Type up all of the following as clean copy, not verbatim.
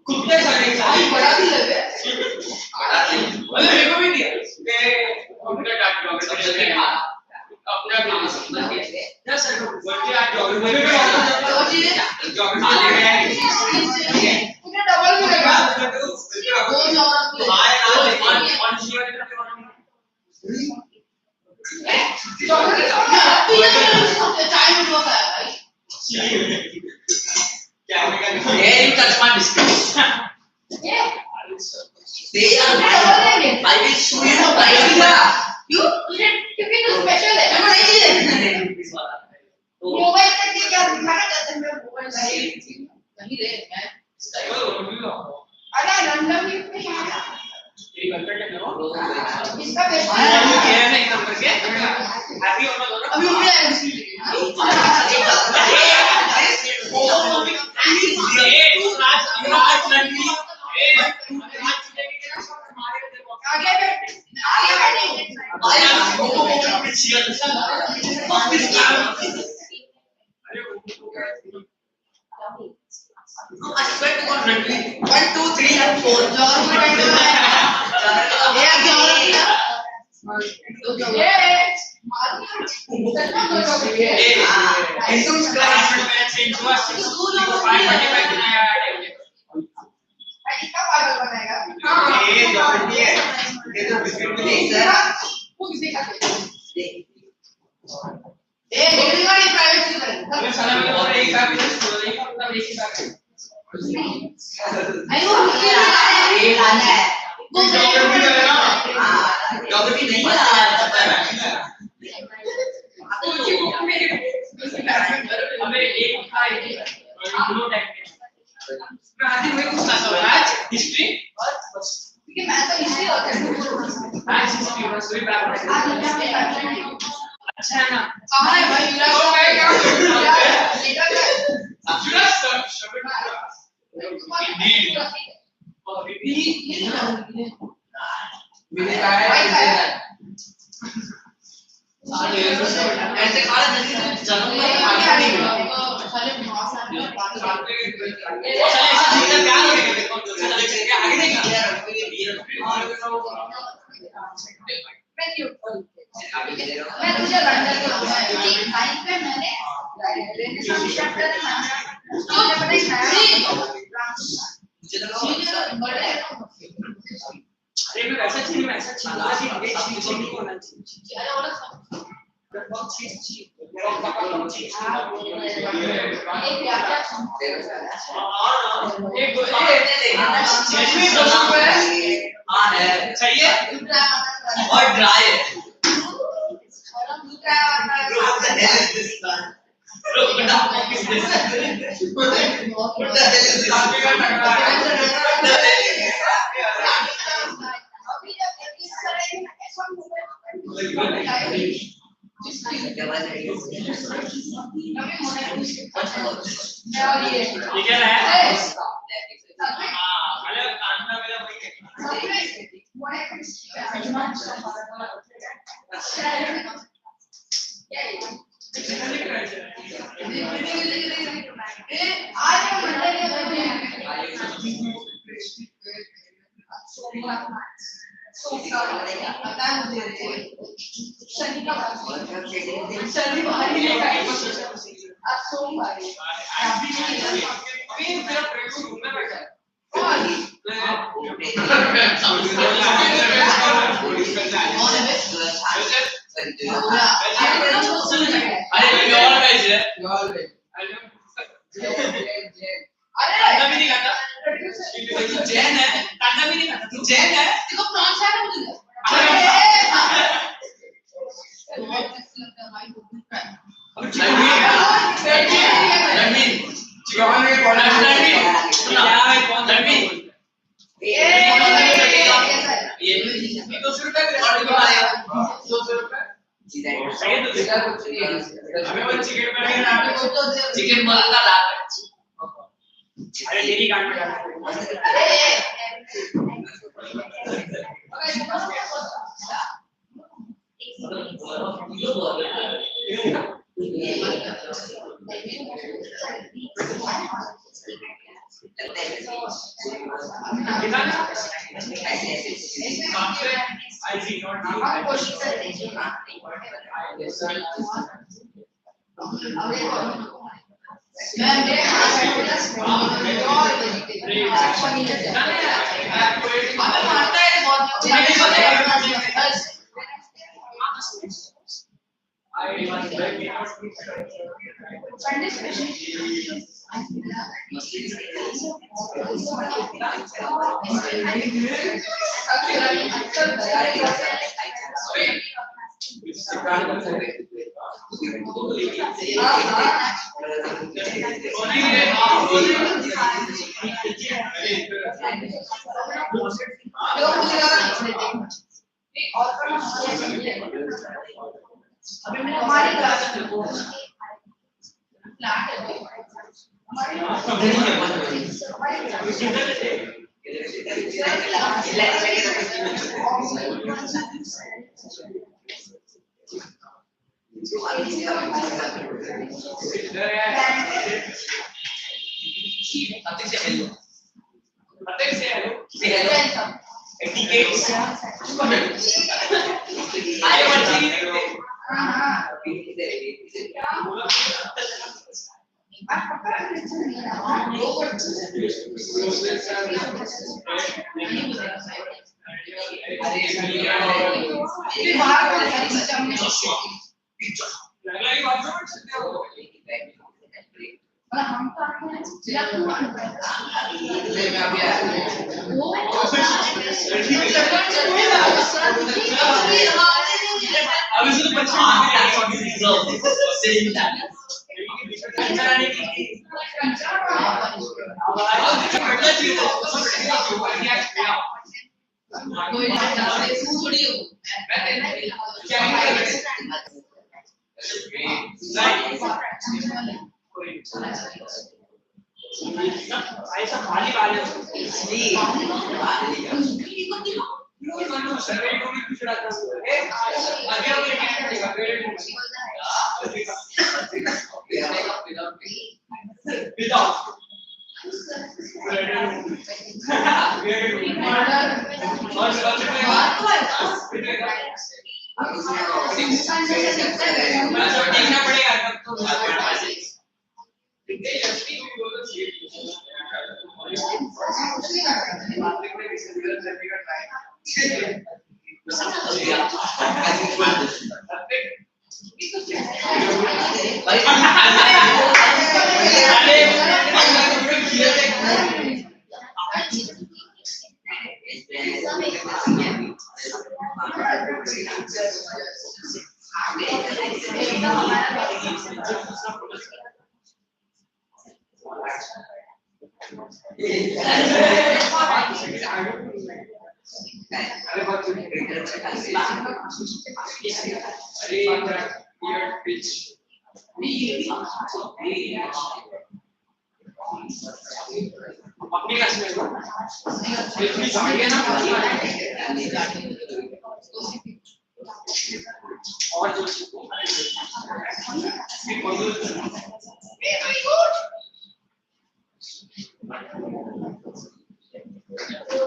कुत्ते सारे बड़ा भी लगे मतलब मेरे को भी दिया कि अपना ज्योग्राफी अपना काम समझ गया यस सर बच्चे आज ज्योग्राफी में ज्योग्राफी पूरा डबल में लगा दो geography hi on shear geography time होता है भाई क्या होगा ये touch my biscuit they are I will show you the idea you क्योंकि तो स्पेशल है मैं नहीं चीज इस वाला मोबाइल तक के क्या दिखाना चाहते हैं मैं मोबाइल नहीं रे मैं अरे रैंडमली पे क्या तेरी गर्लफ्रेंड है ना इसका बेस्ट है नहीं काम करके हैप्पी होना दोनों अभी उठ गया I swear to God, 1, 2, 3 and 4. Chicken बोलता था अरे तेरी काट में डाल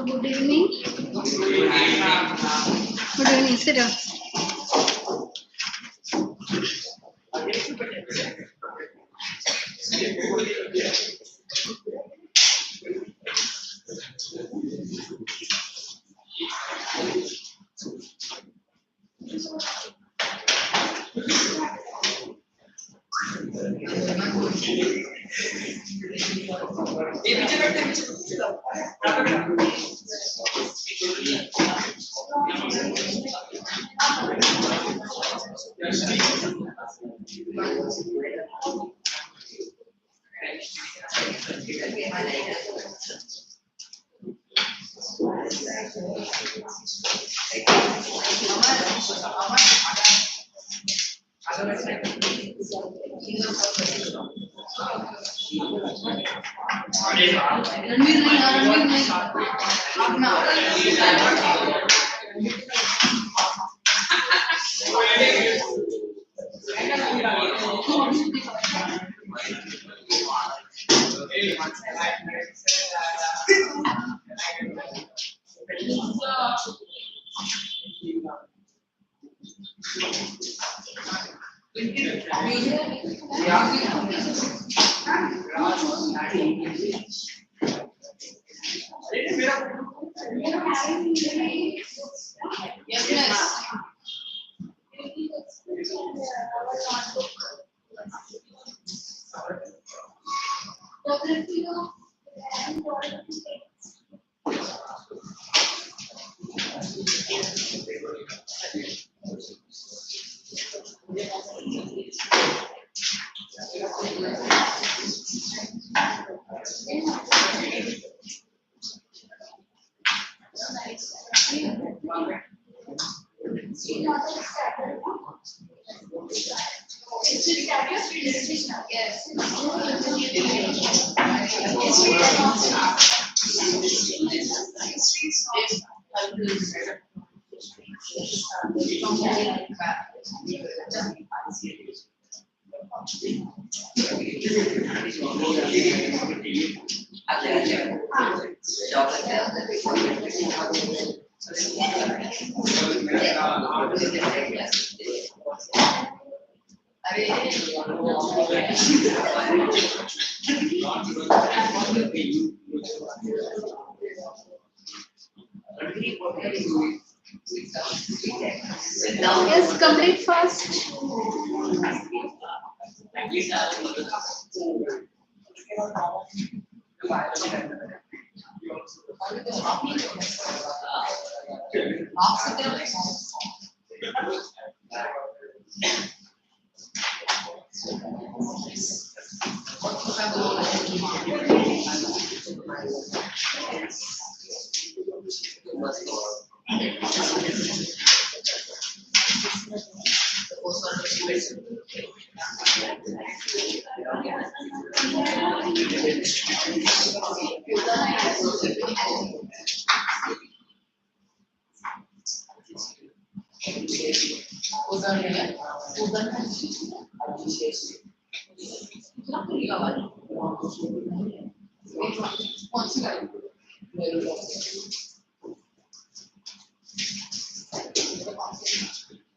Good evening. Good evening. Sit down. Yes, complete fast.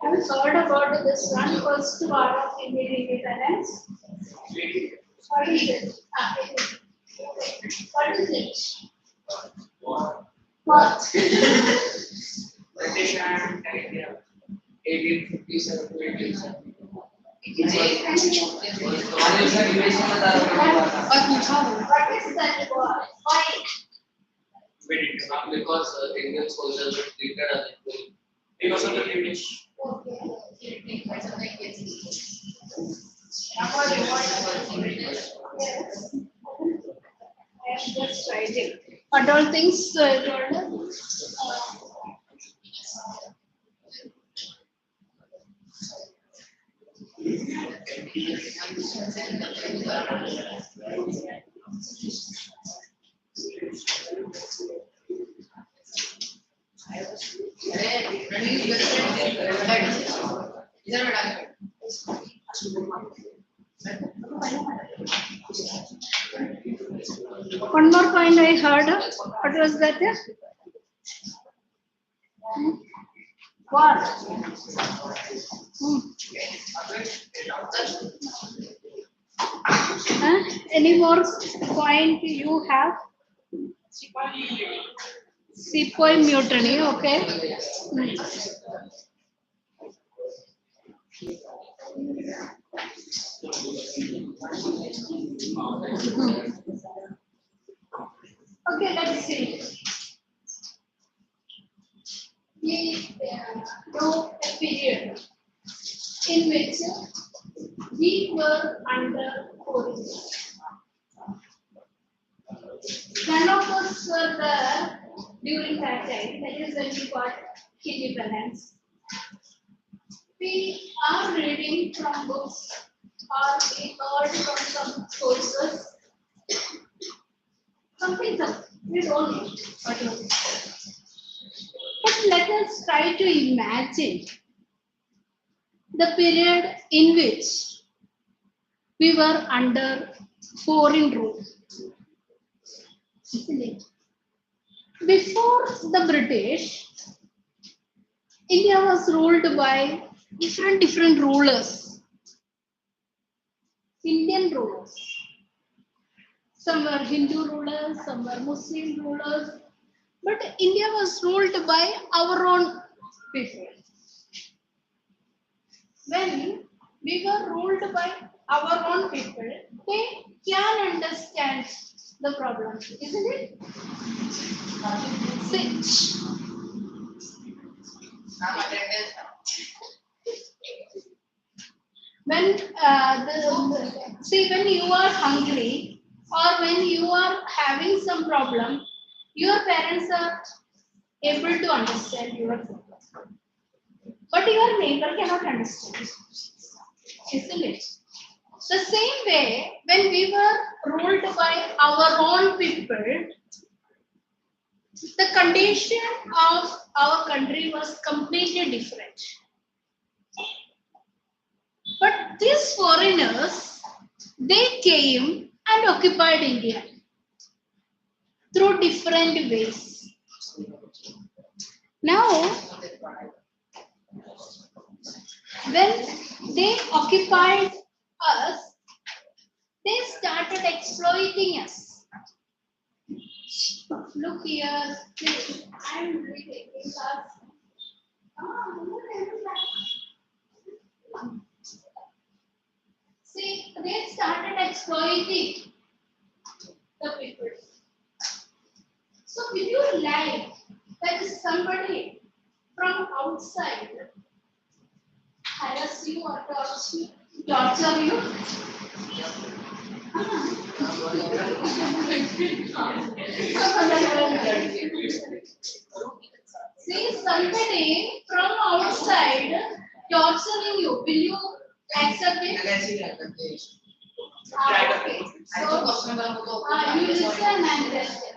Have you heard about this one first war of Indian independence? What is it? It is. What is it? What? British and India, 1857 to 1870. What is that war? Why? We did not because the Indian soldiers were treated as equal because of the British. Okay. Yes. I am just writing. What all things told? One more point I heard. What was that? What? Any more point you have? Sepoy mutiny, okay. Okay, let's see. We know a period in which we were under police. None of us were there during that time, that is when we got independence. We are reading from books or we heard from some sources. Something we don't know what was it. But let us try to imagine the period in which we were under foreign rule. Before the British, India was ruled by different rulers, Indian rulers. Some were Hindu rulers, some were Muslim rulers, but India was ruled by our own people. When we were ruled by our own people, they can understand the problem, isn't it? Switch. When when you are hungry or when you are having some problem, your parents are able to understand your problem, but your neighbor cannot understand, isn't it? The same way, when we were ruled by our own people, the condition of our country was completely different. But these foreigners, they came and occupied India through different ways. Now, when they occupied us, they started exploiting us. Look here, I'm reading class. See, they started exploiting the people. So, will you like that somebody from outside harass you or torture you? See, somebody from outside torturing you, will you accept it? Okay. So, you listen and listen.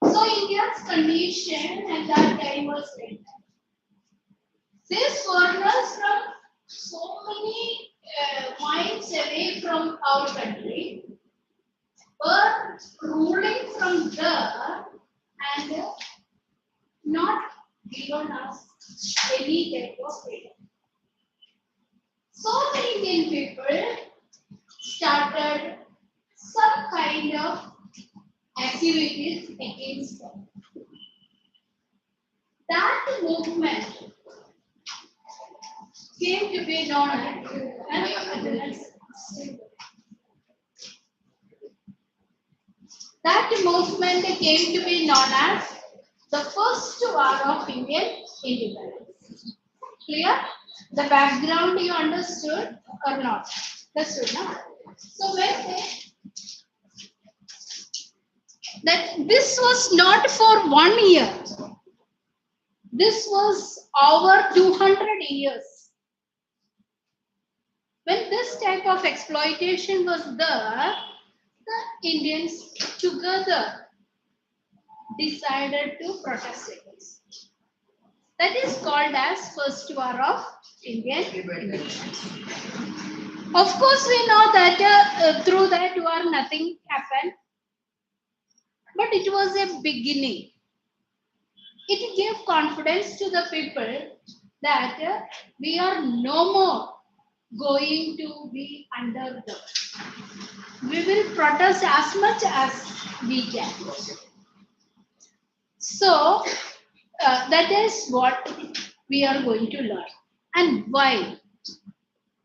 So, India's condition at that time was like that. These foreigners from so many miles away from our country were ruling from there and not given us any type of freedom. So the Indian people started some kind of activities against them. That movement came to be known as that movement came to be known as the first war of Indian independence. Clear? The background you understood or not? Understood, no? So when that this was not for 1 year. This was over 200 years. When this type of exploitation was there, the Indians together decided to protest against it. That is called as First War of Indian Independence. Of course, we know that through that war nothing happened, but it was a beginning. It gave confidence to the people that we are no more going to be under the. We will protest as much as we can. So that is what we are going to learn. And why?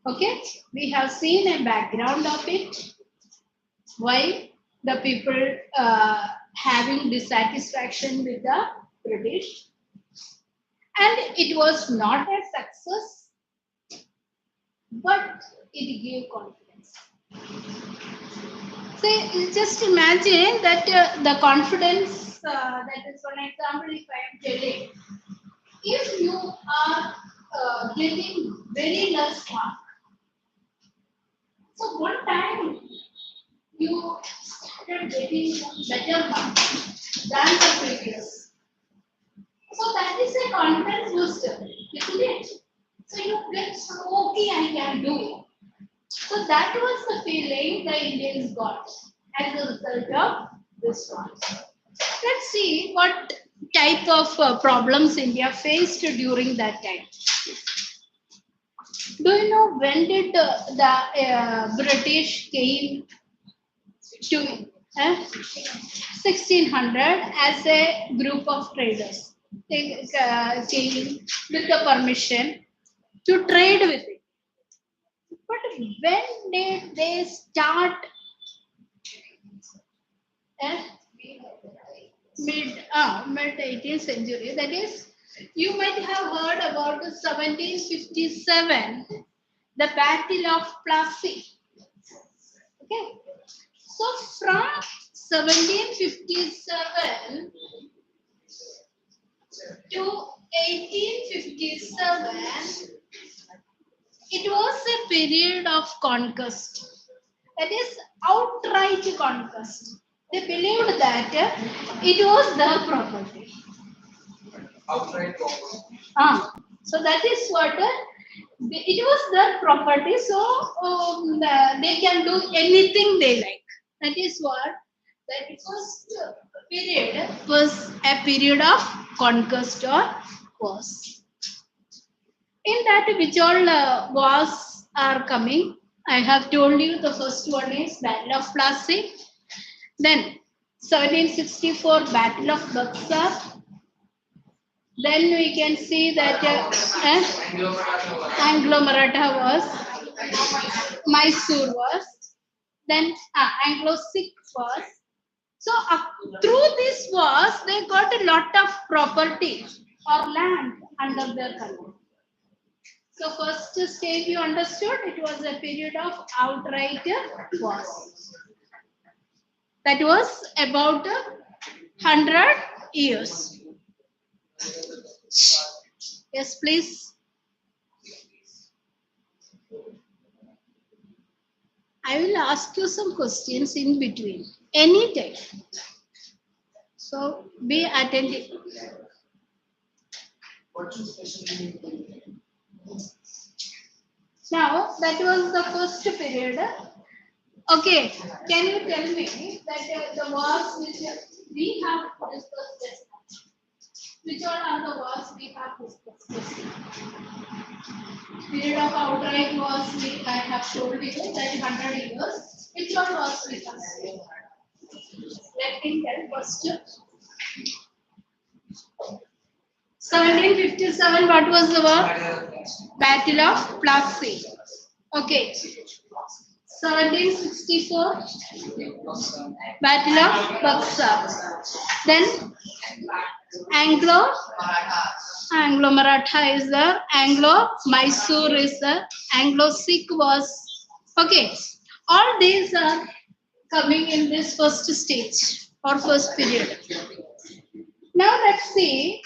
Okay, we have seen a background of it. Why the people having dissatisfaction with the British. And it was not a success, but it gave confidence. See, just imagine that the confidence, that is one example if I am telling, if you are getting very less mark, so one time you started getting better mark than the previous. So that is a confidence booster, isn't it? So you get, okay, I can do. So that was the feeling the Indians got as a result of this one. Let's see what type of problems India faced during that time. Do you know when did the British came to 1600 as a group of traders? They came with the permission to trade with it. But when did they start eh, mid 18th century. That is, you might have heard about the 1757, the Battle of Plassey. Okay, so from 1757 to 1857, it was a period of conquest. That is outright conquest. They believed that it was their property. Outright property. So that is what it was their property. So they can do anything they like. That is what that first period was a period of conquest or wars. In that, which all wars are coming? I have told you the first one is Battle of Plassey. Then 1764 Battle of Buxar. Then we can see that Anglo-Maratha was, Mysore was, then Anglo-Sikh was. So through this wars, they got a lot of property or land under their control. So first stage you understood, it was a period of outright wars. That was about 100 years. Yes, please. I will ask you some questions in between, any time. So be attentive. Now that was the first period. Okay, can you tell me that the wars which we have discussed just now? Which all are the wars we have discussed just now? Period of outright wars I have told you that 100 years. Which all wars we have? Let me tell first. 1757, what was the war? Battle of Plassey. Okay. 1764, Battle of Buxar. Then Anglo-Maratha is there. Anglo-Mysore is there. Anglo-Sikh was. Okay. All these are coming in this first stage or first period. Now let's see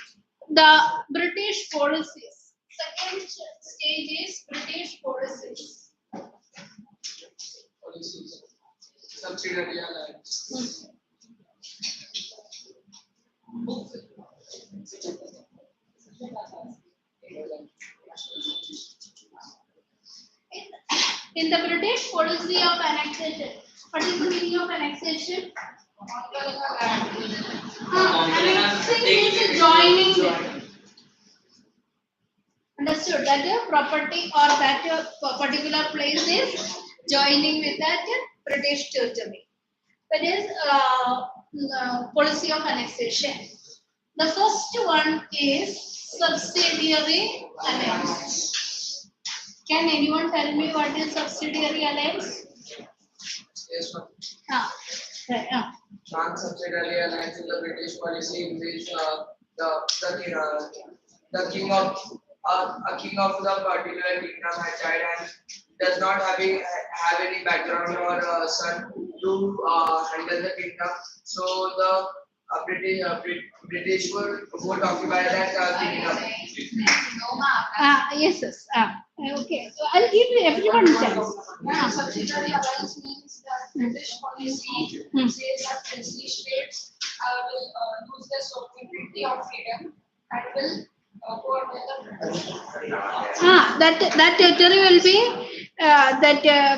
the British policies. Second stage is British policies. Subsidiary alliance. In the British policy of annexation, what is the meaning of annexation? Annexing is joining them. Understood that your property or that your particular place is joining with that British territory. That is policy of annexation. The first one is subsidiary alliance. Can anyone tell me what is subsidiary alliance? Yes, ma'am. Non-subsidiary alliance is the British policy in which the king of a king of the particular kingdom has died and does not have any background or son to handle the kingdom. So the British would occupy that kingdom. Yes. Okay. So I'll give you everyone a chance. Subsidiary alliance means that British policy says that princely states will lose their sovereignty or freedom and will go under the British. That territory will be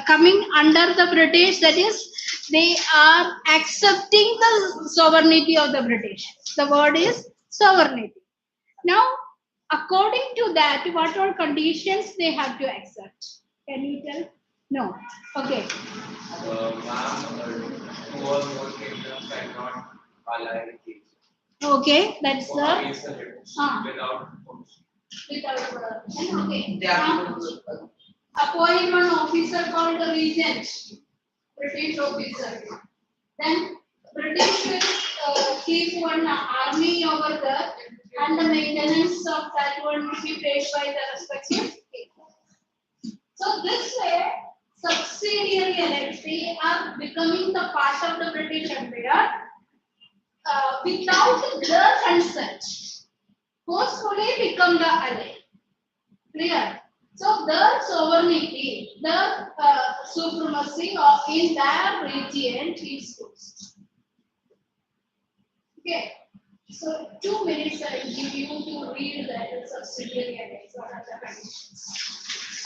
coming under the British. That is, they are accepting the sovereignty of the British. The word is sovereignty. Now, according to that, what are conditions they have to accept? Can you tell? No. Okay. Okay, that's the without okay. Appoint one officer called the regent, British officer. Then British will keep one army over there, and the maintenance of that one will be paid by the respective people. So this way, subsidiary elects are becoming the part of the British Empire without their consent. Forcefully become the ally. Clear? So their sovereignty, the supremacy of in their region is lost. Okay. So 2 minutes I give you to read that subsidiary and what are the conditions.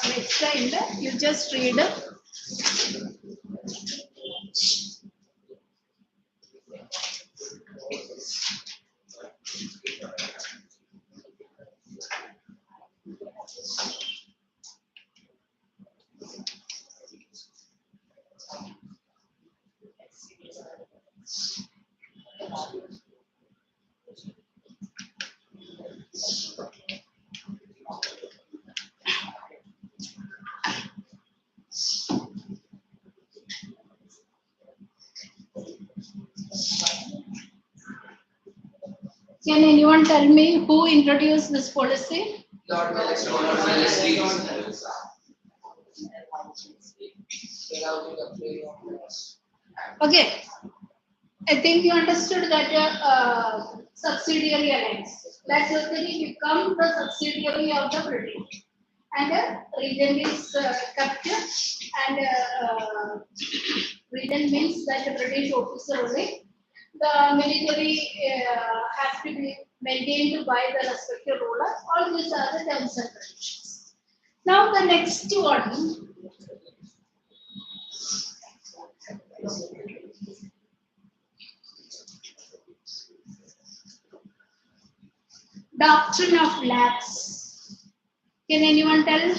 I explained. You just read. Can anyone tell me who introduced this policy? Lord Wellesley. Okay. I think you understood that subsidiary alliance. That totally become the subsidiary of the British. And region is kept, and region means that the British officer only. The military has to be maintained by the respective ruler. All these are the terms and conditions. Now the next one. Doctrine of lapse. Can anyone tell?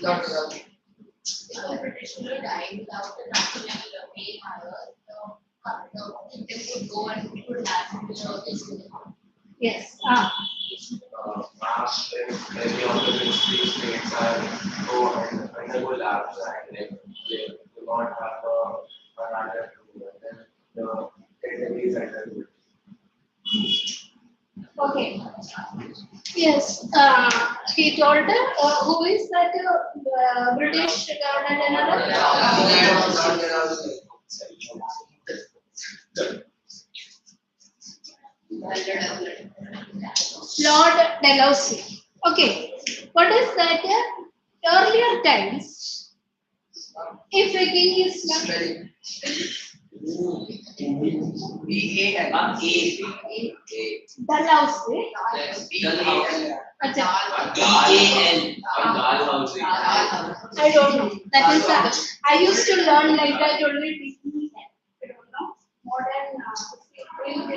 The British will die without the national pay higher. They would go and it would have to show this. Yes. March, many of the ministry states are undergo lapse and they do not have another then the category is under. Okay. Yes. He told who is that British Governor General? Lord Dalhousie. Okay. What is that? Earlier times, if a king is not Dalhousie. I don't know. That is I used to learn like that only. I don't know. Modern I don't know.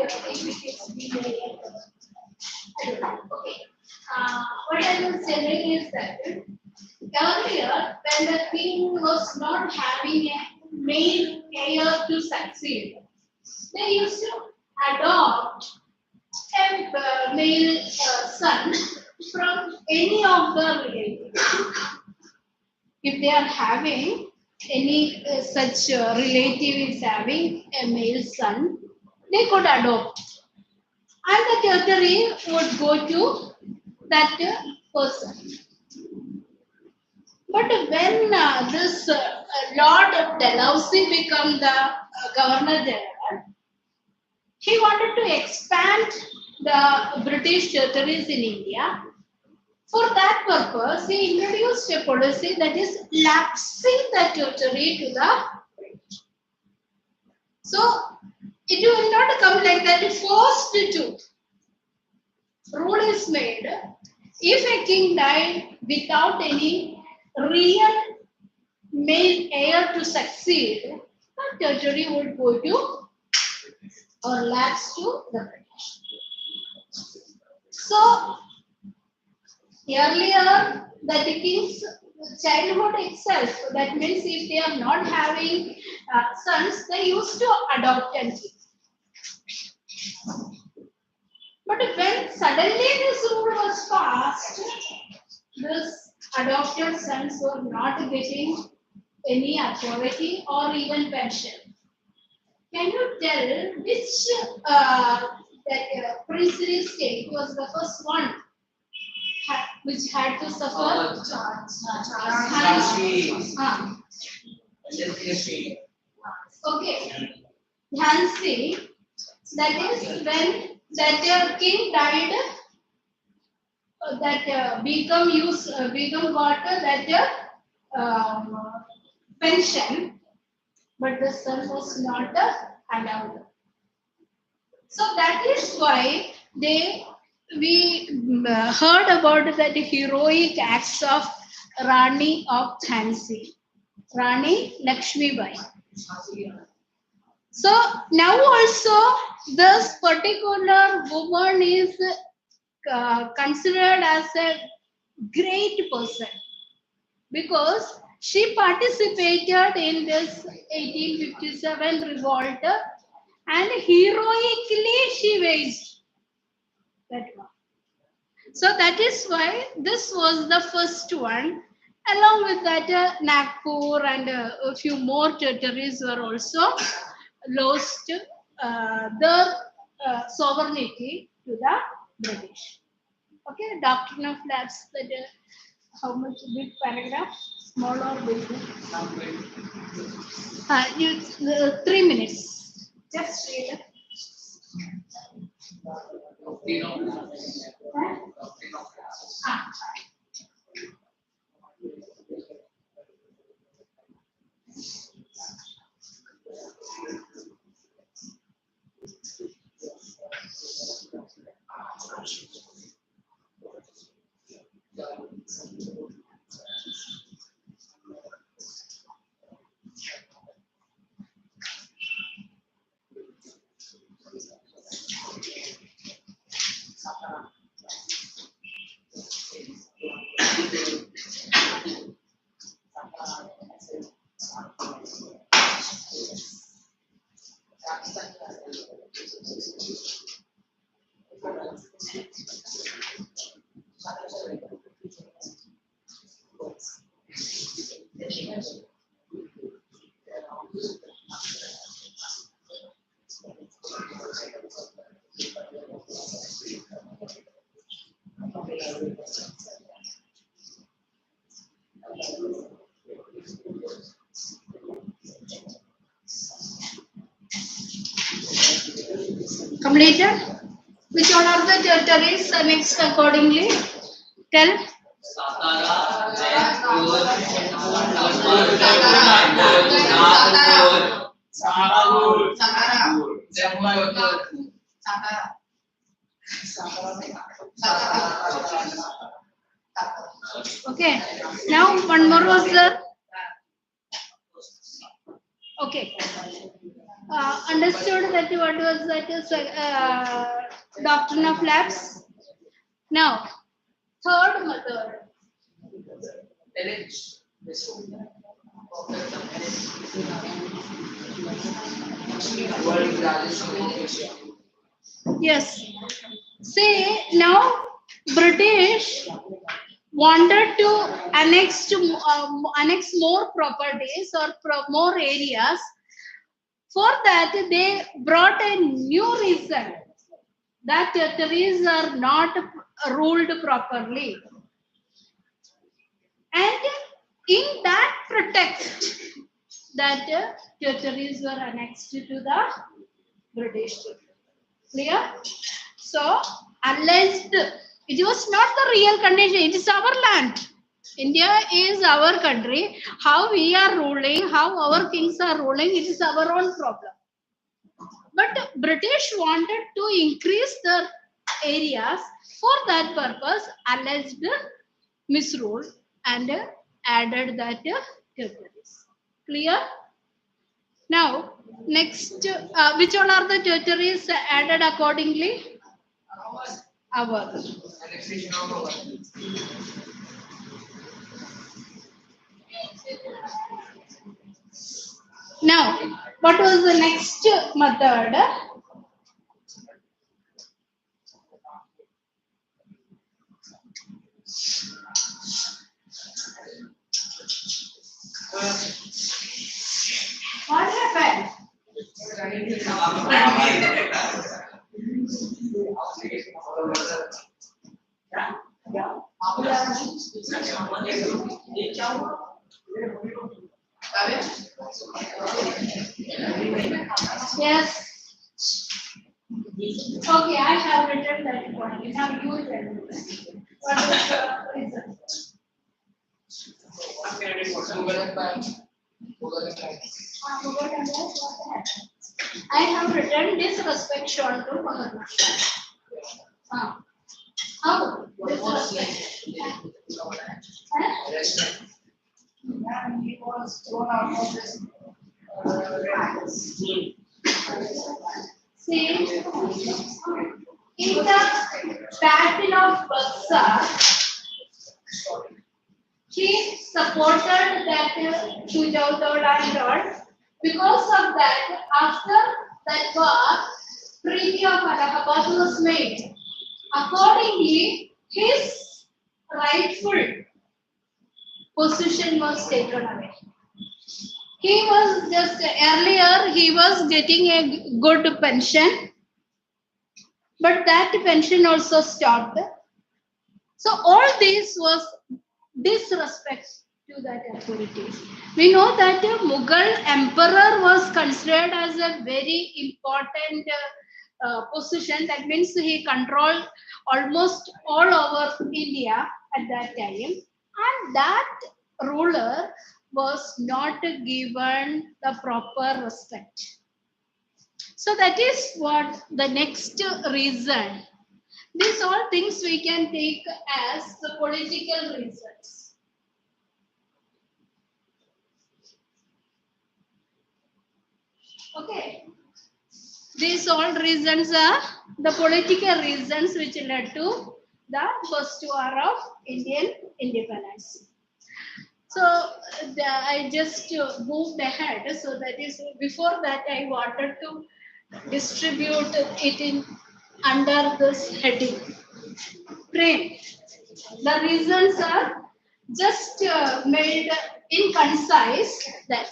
Okay. What I was saying is that earlier, when the king was not having a male heir to succeed, they used to adopt a male son from any of the relatives. If they are having any such relative is having a male son, they could adopt. And the territory would go to that person. But when this Lord Dalhousie became the Governor General, he wanted to expand the British territories in India. For that purpose, he introduced a policy that is lapsing the territory to the British. So, it will not come like that, forced to. Rule is made, if a king died without any real male heir to succeed, the territory would go to or lapse to the British. So, earlier, the king's childhood itself, that means if they are not having sons, they used to adopt and keep. But when suddenly this rule was passed, this adopted sons were not getting any authority or even pension. Can you tell which princely state was the first one which had to suffer? Jhansi. Ah, Jhansi. okay. Jhansi, that is when that king died, become got that pension, but the son was not allowed. So that is why we heard about that heroic acts of Rani of Jhansi, Rani Lakshmi Bai. So now also this particular woman is considered as a great person because she participated in this 1857 revolt and heroically she waged that one. So that is why this was the first one. Along with that, Nagpur and a few more territories were also lost their sovereignty to the British. Okay, doctrine of lapse. That how much big paragraph? Small or big? 3 minutes. Just read it. Ah. Completed? Which one are the territories next accordingly? Tell. Satara, Jaipur, Nagpur, Jaipur, Okay. Now one more was the. Okay. Understood that what was that is doctrine of lapse. Now, third method. Yes. Say now British wanted to annex more properties or more areas. For that, they brought a new reason that territories are not ruled properly. And in that pretext, that territories were annexed to the British. Clear? So, alleged, it was not the real condition, it is our land. India is our country. How we are ruling, how our kings are ruling, it is our own problem. But British wanted to increase the areas. For that purpose, alleged misrule and added that territories. Clear? Now, next, which all are the territories added accordingly? Our. Now, what was the next method? What happened? Yes. Okay, I have written that point. You have used it. What is the reason? I have written disrespect shown to Muhammad. How? Disrespect. And he was thrown out of this See, in the Battle of Buxar, he supported that Shujautoda and all. Because of that, after that war, Treaty of Allahabad was made. Accordingly, his rightful position was taken away. He was just earlier, he was getting a good pension, but that pension also stopped. So all this was disrespect to that authority. We know that the Mughal emperor was considered as a very important position. That means he controlled almost all over India at that time, and that ruler was not given the proper respect. So that is what the next reason. These all things we can take as the political reasons. Okay. These all reasons are the political reasons which led to the first war of Indian independence. So I just moved ahead. So that is before that I wanted to distribute it in under this heading. Frame. The reasons are just made in concise that.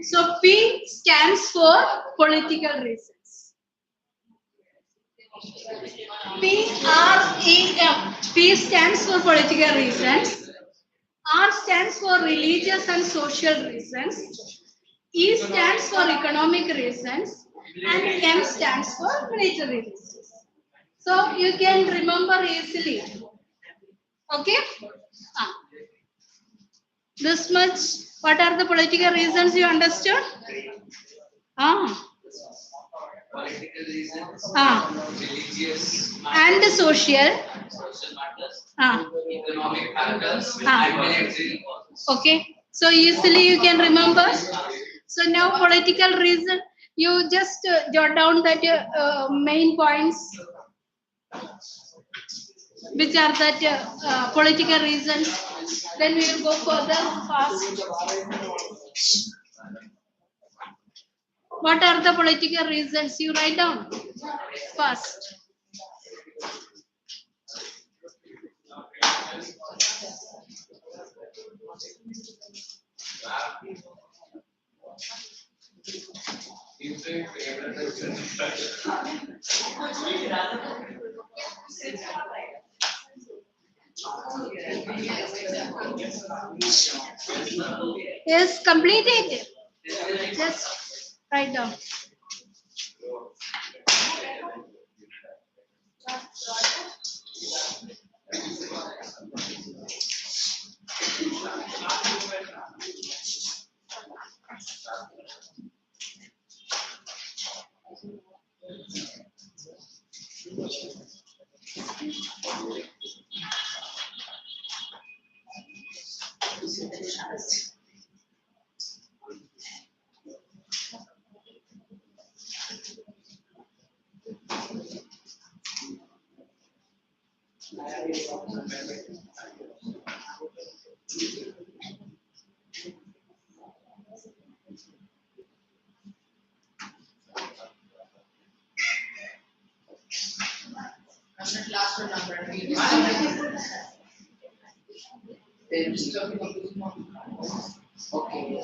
So P stands for political reasons. PREM. P stands for political reasons. R stands for religious and social reasons. E stands for economic reasons. And M stands for military reasons. So you can remember easily. Okay? This much. What are the political reasons you understood? Political reasons, religious And social matters, Ah. economic factors, Ah. and military causes. Okay. So easily you can remember. So now political reason. You just jot down that main points. Which are that political reasons. Then we will go further fast. What are the political reasons? You write down first. Yes, completed. Just write down. Last one number. Okay.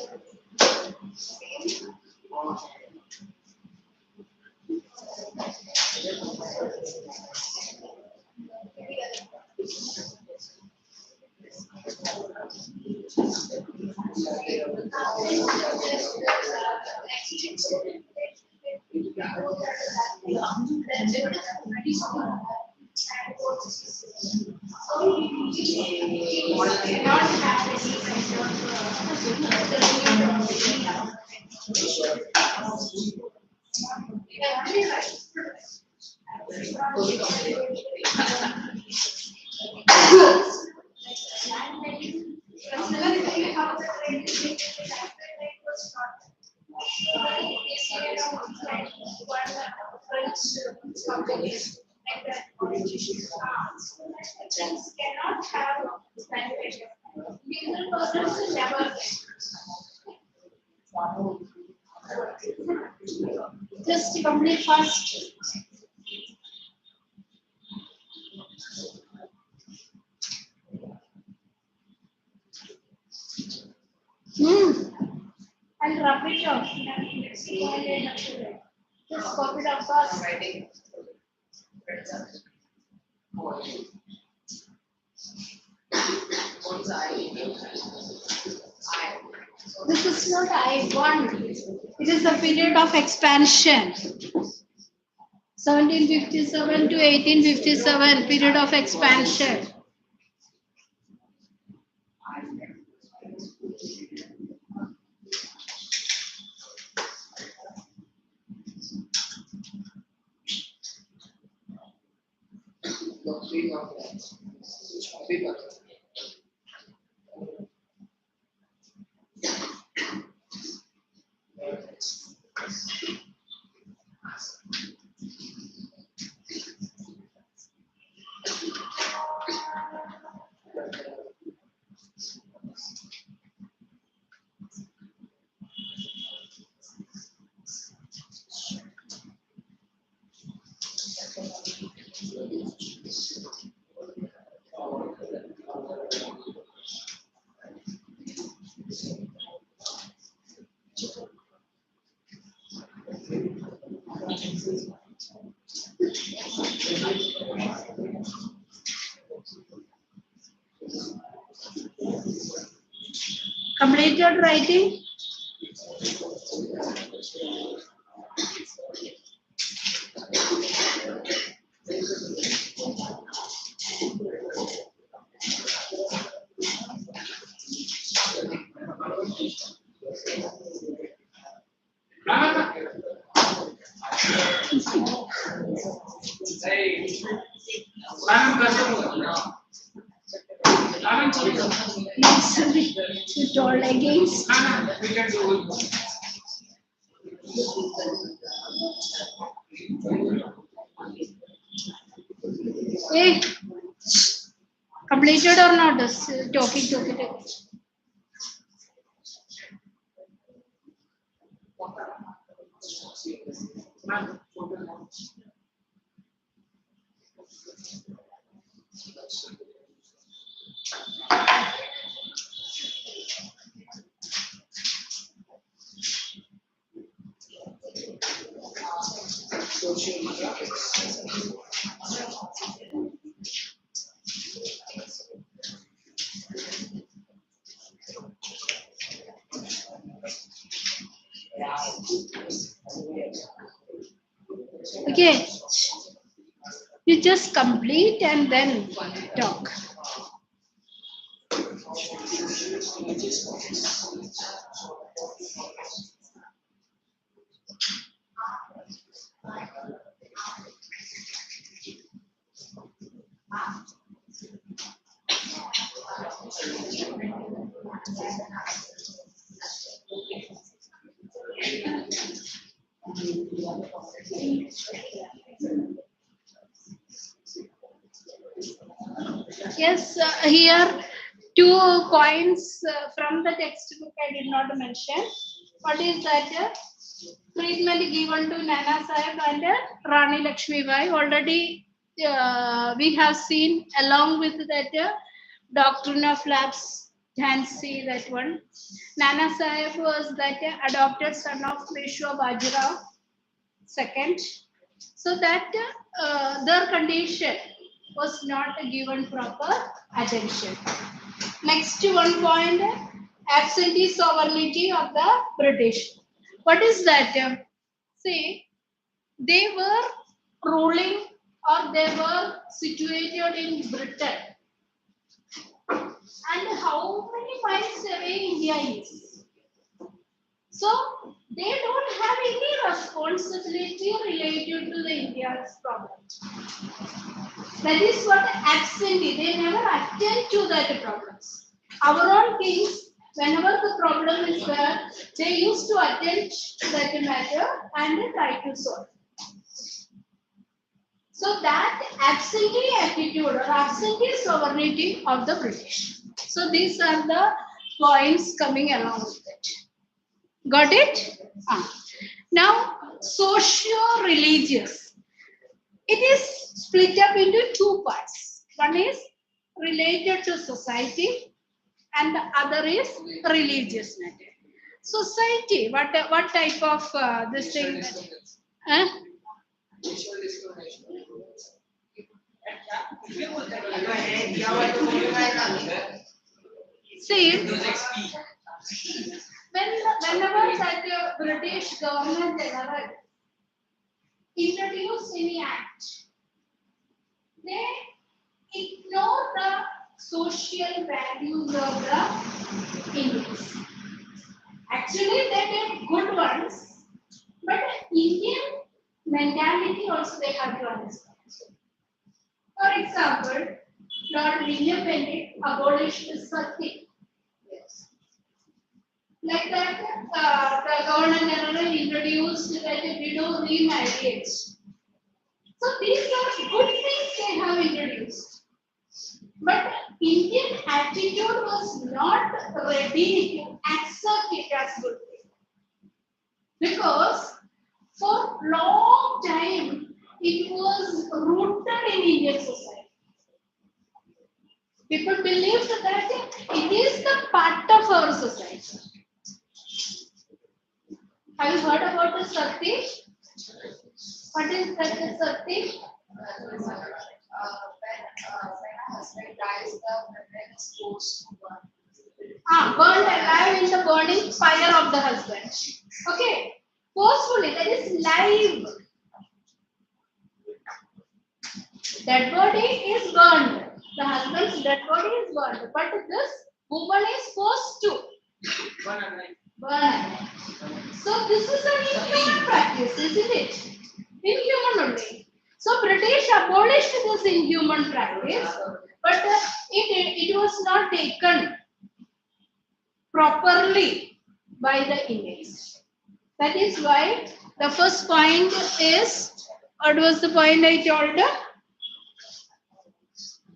and courts. So we cannot have any kind things cannot have language. Legal persons never Just complete first. And rub it off. Just copy it up first. This is not I1. It is the period of expansion. 1757 to 1857, period of expansion. Completed writing? You told against. Hey, completed or not? Talking. Okay. You just complete and then talk. Yes, here 2 points from the textbook I did not mention. What is that? Treatment given to Nana Sahib and Rani Lakshmi Bai. Already we have seen along with that doctrine of lapse. Fancy that one. Nana Sahib was that adopted son of Peshwa Bajirao second. So that their condition was not given proper attention. Next one point, absentee sovereignty of the British. What is that? See, they were ruling or they were situated in Britain. And how many miles away India is? So they don't have any responsibility related to the India's problem. That is what absentee. They never attend to that problems. Our own kings, whenever the problem is there, they used to attend to that matter and try to solve. So that absentee attitude or absentee sovereignty of the British. So these are the points coming along with it. Got it? Now, socio-religious. It is split up into two parts. One is related to society and the other is religious matter. Society, what type of this thing? See, whenever that British government introduced any act, they ignore the social values of the Indians. Actually, they did good ones, but Indian mentality also they have to understand. For example, Lord William Bennett abolished sati. Like that, the Governor General introduced that widow remarriage. So these are good things they have introduced. But Indian attitude was not ready to accept it as good thing. Because for long time it was rooted in Indian society. People believed that it is the part of our society. Have you heard about the sati? What is that sati? When a husband dies, the woman is forced to burn. Burned alive in the burning fire of the husband. Okay. Forcefully, that is live. Dead body is burned. The husband's dead body is burned. But this woman is forced to burn. So this is an inhuman practice, isn't it? Inhuman only. So British abolished this inhuman practice, but it was not taken properly by the Indians. That is why the first point is, what was the point I told?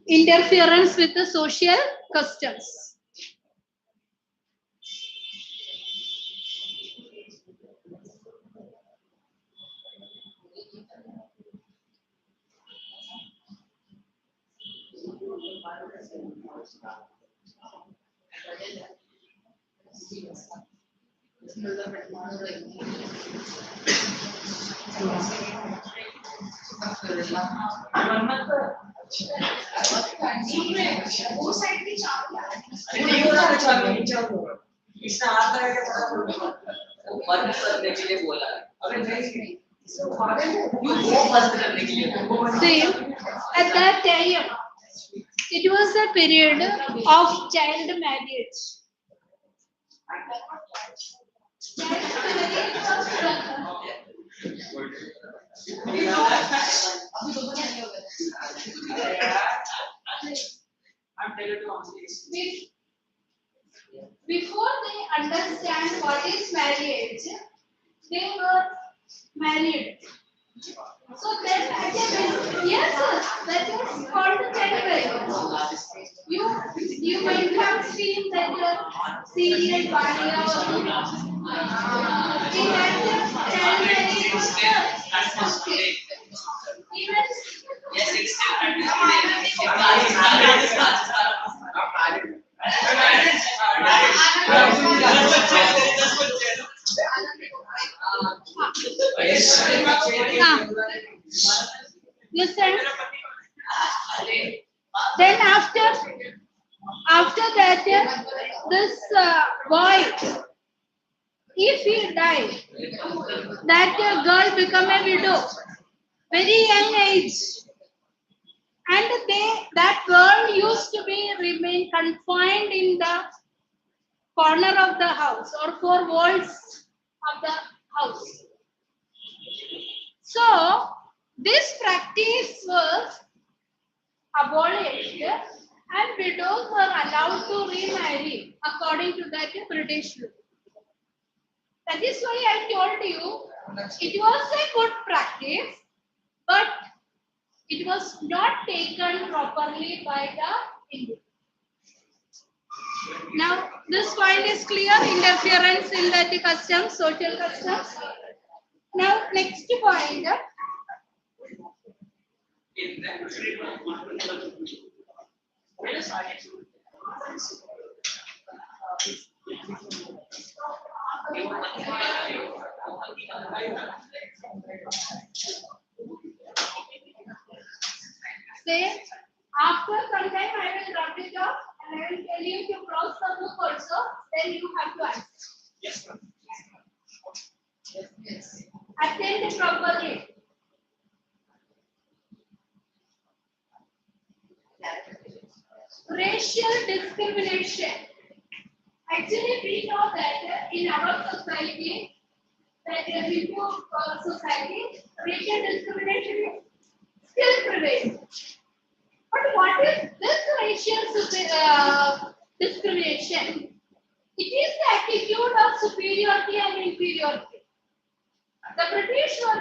Interference with the social customs. वो side भी चावल बंद करने के लिए बोला अबे नहीं वो बंद करने के लिए See, at that time, it was a period of child marriage. Before they understand what is marriage, they were married. So then again, yes, that is called child marriage. You might have seen that serial Bania or in that child marriage was there. Even yes it's listen. Then after that, this boy, if he died, that girl become a widow, very young age. that girl used to remain confined in the corner of the house or four walls of the house. So this practice was abolished and widows were allowed to remarry according to that British law. That is why I told you it was a good practice, but it was not taken properly by the Indians. Now, this point is clear, interference in the customs, social customs. Now, next point. Say, after some time I will drop it off and I will tell you to cross the book also, then you have to answer. Yes, ma'am. Yes. Attend properly. Racial discrimination. Actually, we know that in our society, that in Hindu society, racial discrimination is still prevails. But what is this racial discrimination? It is the attitude of superiority and inferiority. The British were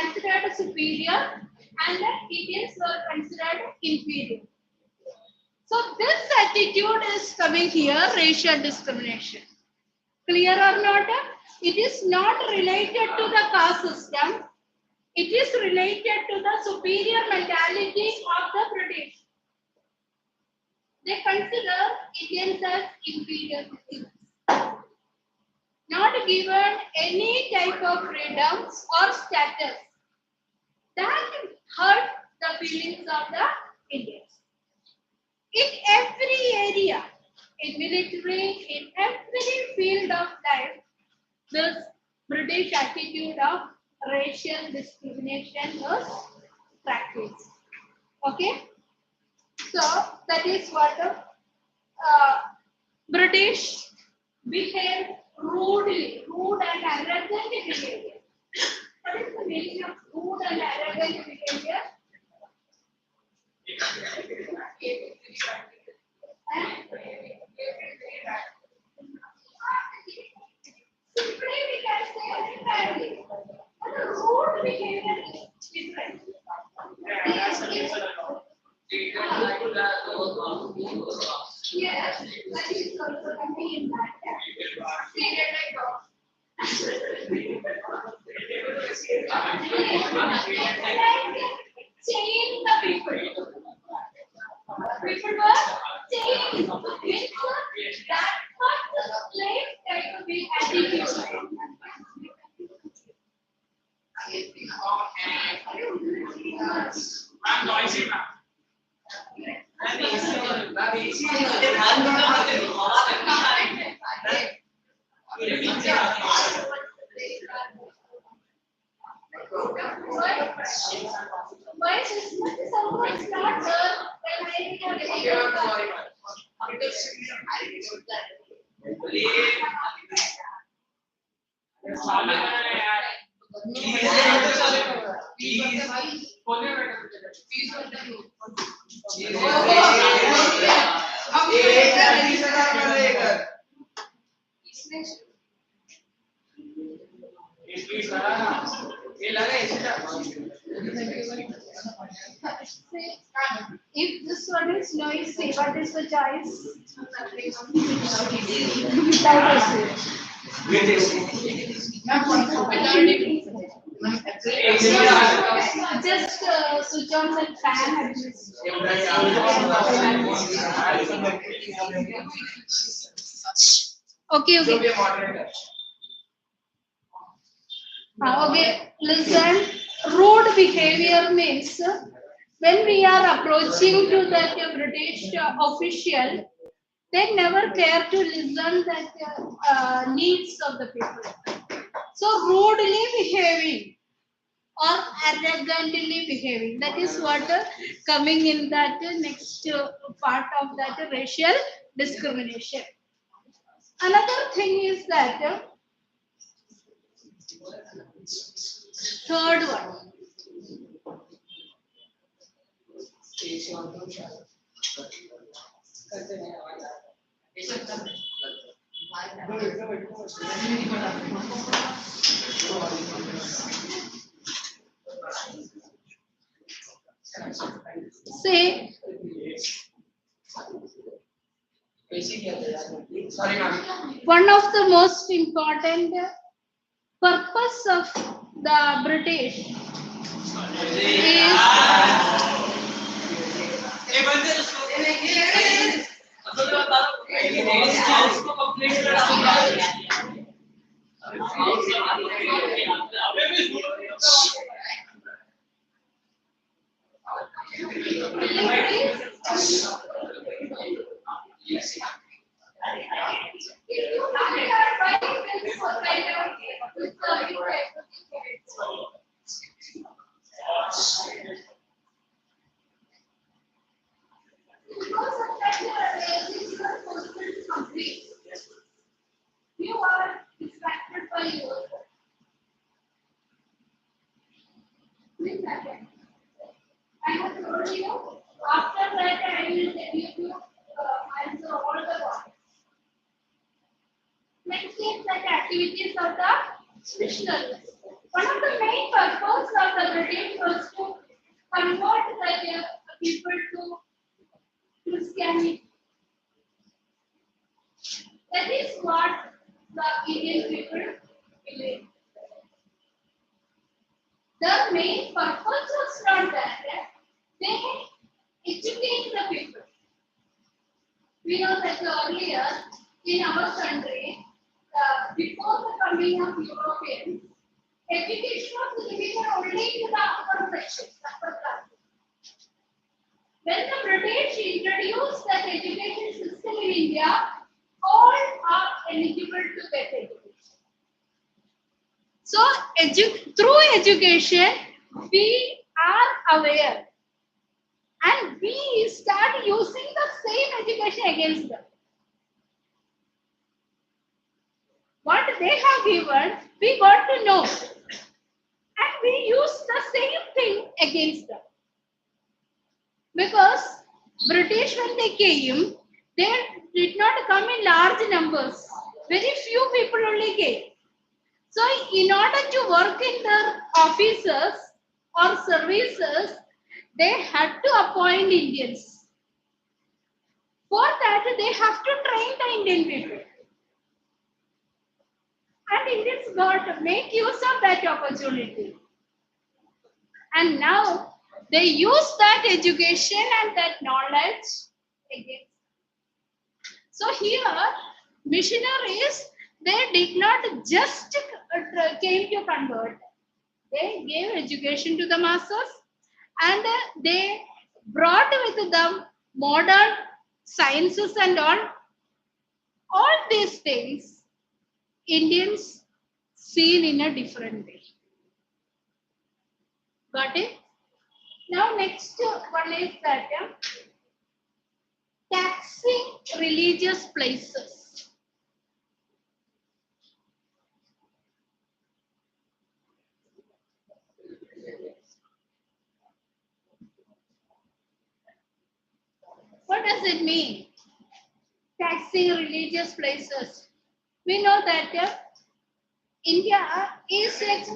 considered superior and the Indians were considered inferior. So this attitude is coming here, racial discrimination. Clear or not? It is not related to the caste system. It is related to the superior mentality of the British. They consider Indians as inferior citizens, not given any type of freedoms or status. That hurt the feelings of the Indians. In every area, in military, in every field of life, this British attitude of racial discrimination was practiced. Okay? So, that is what British behaved rudely, rude and arrogant behavior. What is the meaning of rude and arrogant behavior? Simply we can say entirely. But the rude behavior is different. Yes, that is also coming in that. Chain the people. People were chained. That was the slave type of attitude. I'm noisy, ma'am. Why system is almost not there when I if this one is noisy, what is the choice? Just switch on the fan and just. Okay. Okay, listen. Rude behavior means when we are approaching to that British official, they never care to listen that needs of the people. So rudely behaving or arrogantly behaving. That is what coming in that next part of that racial discrimination. Another thing is that third one. Say one of the most important purpose of the British is you are distracted by your I have told you after that I will tell you to answer all the points. Next is that activities of the missionaries. One of the main purposes of the British was to convert the people to Christianity. That is what the Indian people believe. The main purpose was not that they educate the people. We know that earlier in our country, before the coming of Europeans, education was limited only to the upper section, upper class. When the British introduced that education system in India, all are eligible to get education. So, through education, we are aware and we start using the same education against them. What they have given, we got to know. And we use the same thing against them. Because British, when they came, they did not come in large numbers. Very few people only came. So, in order to work in their offices or services, they had to appoint Indians. For that, they have to train the Indian people. And Indians got to make use of that opportunity. And now, they use that education and that knowledge again. So, here, missionaries, they did not just came to convert. They gave education to the masses and they brought with them modern sciences and all these things Indians seen in a different way. Got it? Now next one is that taxing religious places. What does it mean? Taxing religious places. We know that India is which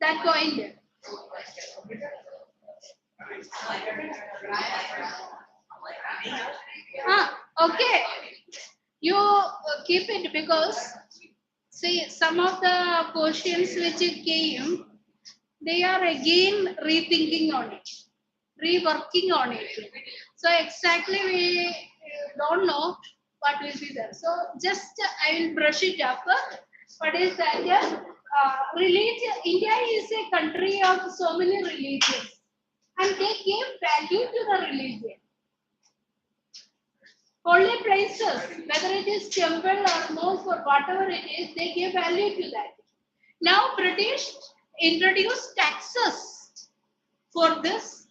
that coined. Okay. You keep it because see some of the questions which came, they are again rethinking on it, reworking on it. So exactly we don't know what will be there. So just I will brush it up. What is that? Religion. India is a country of so many religions, and they gave value to the religion. Holy places, whether it is temple or mosque or whatever it is, they give value to that. Now British introduced taxes for this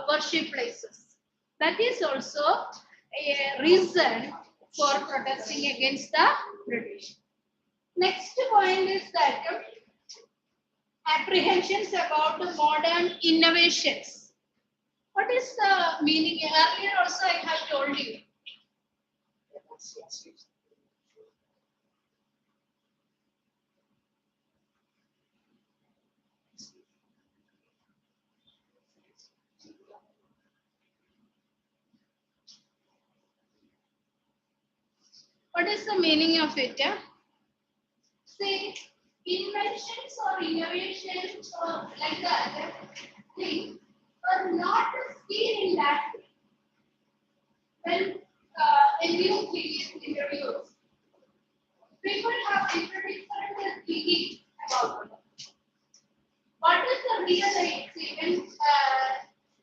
worship places. That is also a reason for protesting against the British. Next point is that apprehensions about the modern innovations. What is the meaning? Earlier also I have told you. What is the meaning of it? Say, inventions or innovations or like that thing are not seen in that when a new thing is introduced. People have different thinking about it. What is the real when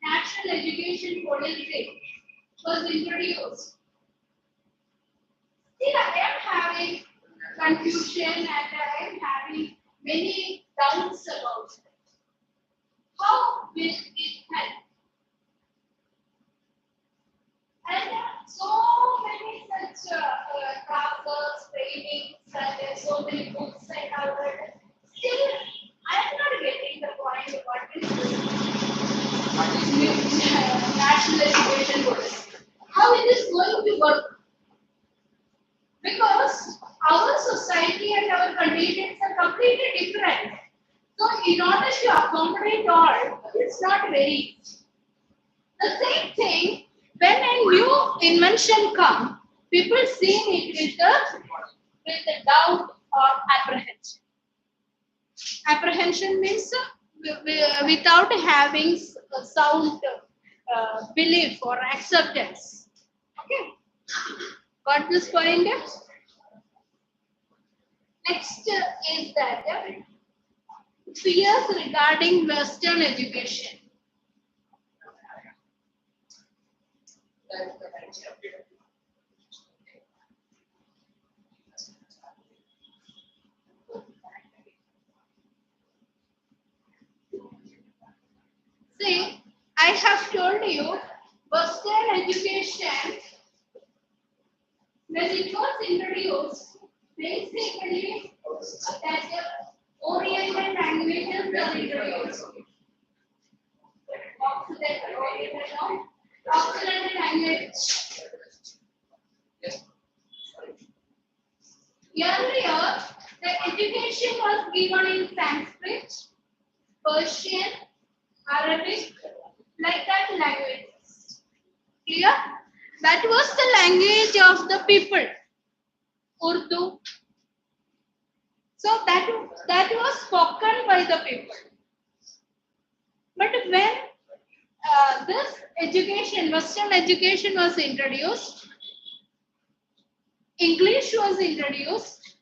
national education policy was introduced? See, I am having confusion and I am having many doubts about it. How will it help? And so many such classes, trainings, and so many books I have read. Still, I am not getting the point. What is national education policy? How it is going to work? Because our society and our conditions are completely different. So, in order to accommodate all, it's not very easy. The same thing, when a new invention comes, people see it with the doubt or apprehension. Apprehension means without having sound belief or acceptance. Okay, got this point? Next is that fears regarding Western education. See, I have told you Western education, when it was introduced, basically that Oriental languages were introduced. Occidental language. Earlier, the education was given in Sanskrit, Persian, Arabic, like that languages. Clear? That was the language of the people. Urdu. So that was spoken by the people. But when this education, Western education was introduced, English was introduced,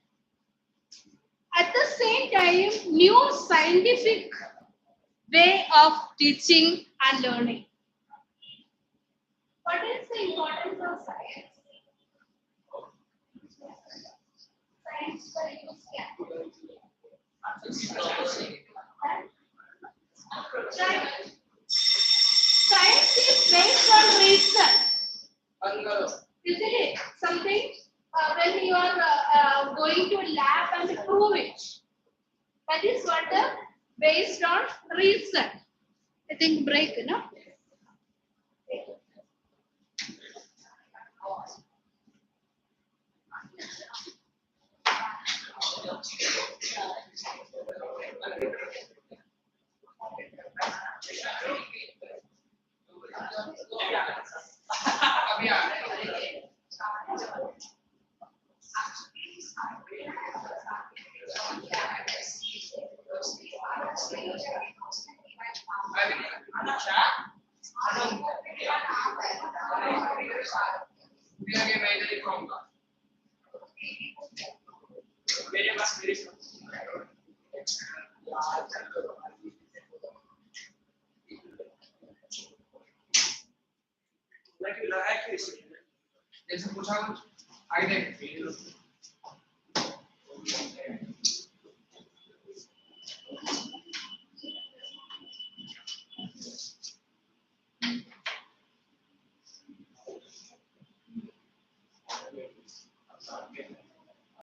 at the same time, new scientific way of teaching and learning. What is the importance of science? Science for use, right? Science is based on reason. Isn't it? Something when you are going to a lab and prove it. That is what the based on reason. I think break, you know. ऐसे पूछा identity